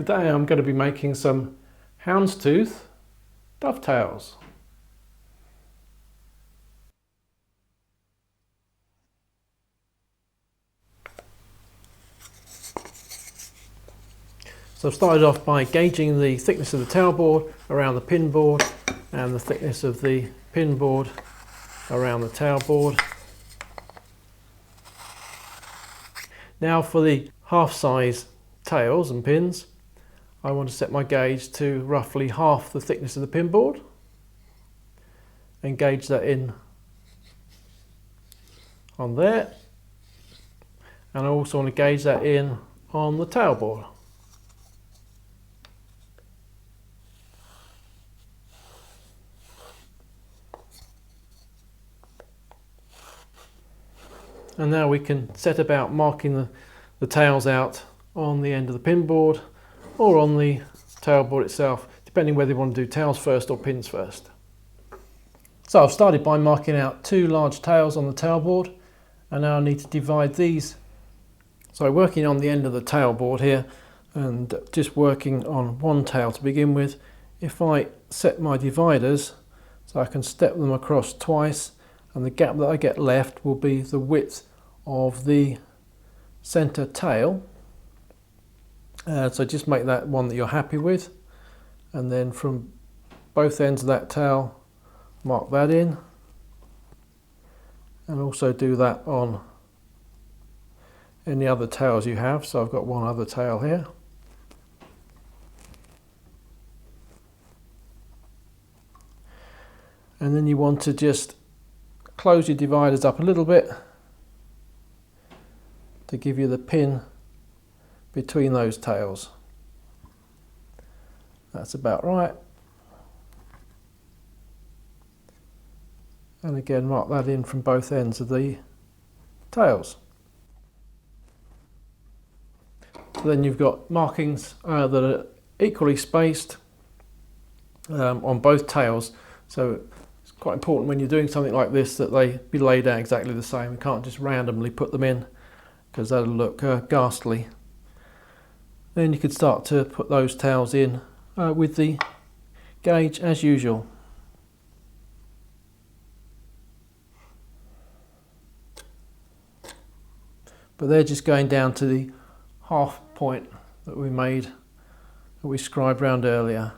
Today I'm going to be making some houndstooth dovetails. So I've started off by gauging the thickness of the tail board around the pin board and the thickness of the pin board around the tail board. Now for the half size tails and pins, I want to set my gauge to roughly half the thickness of the pin board and gauge that in on there, and I also want to gauge that in on the tail board. And now we can set about marking the tails out on the end of the pin board or on the tail board itself, depending whether you want to do tails first or pins first. So I've started by marking out two large tails on the tail board, and now I need to divide these. So working on the end of the tail board here and just working on one tail to begin with, if I set my dividers so I can step them across twice, and the gap that I get left will be the width of the center tail. So just make that one that you're happy with, and then from both ends of that tail mark that in, and also do that on any other tails you have. So I've got one other tail here. And then you want to just close your dividers up a little bit to give you the pin between those tails. That's about right. And again, mark that in from both ends of the tails. So then you've got markings that are equally spaced on both tails. So it's quite important when you're doing something like this that they be laid out exactly the same. You can't just randomly put them in, because that'll look ghastly. Then you could start to put those tails in with the gauge as usual. But they're just going down to the half point that we made, that we scribed round earlier.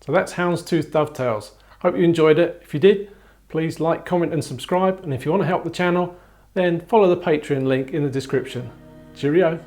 So that's houndstooth dovetails. Hope you enjoyed it. If you did, please like, comment and subscribe. And if you want to help the channel, then follow the Patreon link in the description. Cheerio.